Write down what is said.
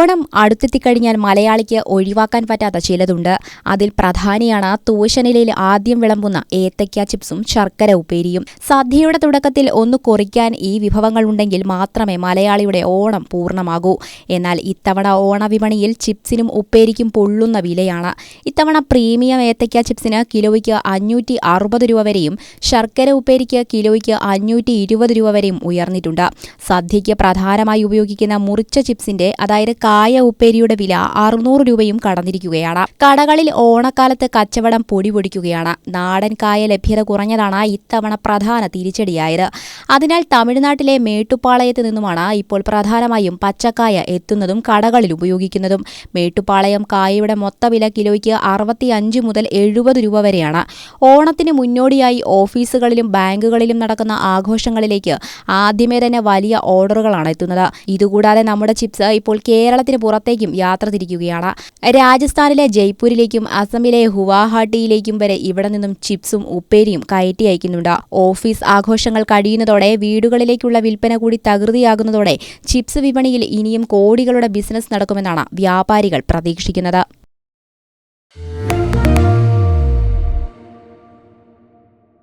ഓണം അടുത്തെത്തിക്കഴിഞ്ഞാൽ മലയാളിക്ക് ഒഴിവാക്കാൻ പറ്റാത്ത ചിലതുണ്ട്. അതിൽ പ്രധാനിയാണ് തൂശനിലയിൽ ആദ്യം വിളമ്പുന്ന ഏത്തയ്ക്ക ചിപ്സും ശർക്കര ഉപ്പേരിയും. സദ്യയുടെ തുടക്കത്തിൽ ഒന്ന് കുറിക്കാൻ ഈ വിഭവങ്ങളുണ്ടെങ്കിൽ മാത്രമേ മലയാളിയുടെ ഓണം പൂർണ്ണമാകൂ. എന്നാൽ ഇത്തവണ ഓണവിപണിയിൽ ചിപ്സിനും ഉപ്പേരിക്കും പൊള്ളുന്ന വിലയാണ്. ഇത്തവണ പ്രീമിയം ഏത്തയ്ക്ക ചിപ്സിന് കിലോയ്ക്ക് 560 രൂപ വരെയും ശർക്കര ഉപ്പേരിക്ക് കിലോയ്ക്ക് 520 രൂപ വരെയും ഉയർന്നിട്ടുണ്ട്. സദ്യയ്ക്ക് പ്രധാനമായി ഉപയോഗിക്കുന്ന മുറിച്ച ചിപ്സിന്റെ അതായത് കായ ഉപ്പേരിയുടെ വില 600 രൂപയും കടന്നിരിക്കുകയാണ്. കടകളിൽ ഓണക്കാലത്ത് കച്ചവടം പൊടിപൊടിക്കുകയാണ്. നാടൻ കായ ലഭ്യത കുറഞ്ഞതാണ് ഇത്തവണ പ്രധാന തിരിച്ചടിയായത്. അതിനാൽ തമിഴ്നാട്ടിലെ മേട്ടുപ്പാളയത്ത് നിന്നുമാണ് ഇപ്പോൾ പ്രധാനമായും പച്ചക്കായ എത്തുന്നതും കടകളിൽ ഉപയോഗിക്കുന്നതും. മേട്ടുപ്പാളയം കായയുടെ മൊത്തവില കിലോയ്ക്ക് 65 മുതൽ 70 രൂപ വരെയാണ്. ഓണത്തിന് മുന്നോടിയായി ഓഫീസുകളിലും ബാങ്കുകളിലും നടക്കുന്ന ആഘോഷങ്ങളിലേക്ക് ആദ്യമേ തന്നെ വലിയ ഓർഡറുകളാണ് എത്തുന്നത്. ഇതുകൂടാതെ നമ്മുടെ ചിപ്സ് ഇപ്പോൾ കേരളത്തിന് പുറത്തേക്കും യാത്ര തിരിക്കുകയാണ്. രാജസ്ഥാനിലെ ജയ്പൂരിലേക്കും അസമിലെ ഗുവാഹട്ടിയിലേക്കും വരെ ഇവിടെ നിന്നും ചിപ്സും ഉപ്പേരിയും കയറ്റി അയക്കുന്നുണ്ട്. ഓഫീസ് ആഘോഷങ്ങൾ കഴിയുന്നതോടെ വീടുകളിലേക്കുള്ള വിൽപ്പന കൂടി തകൃതിയാകുന്നതോടെ ചിപ്സ് വിപണിയിൽ ഇനിയും കോടികളുടെ ബിസിനസ് നടക്കുമെന്നാണ് വ്യാപാരികൾ പ്രതീക്ഷിക്കുന്നത്.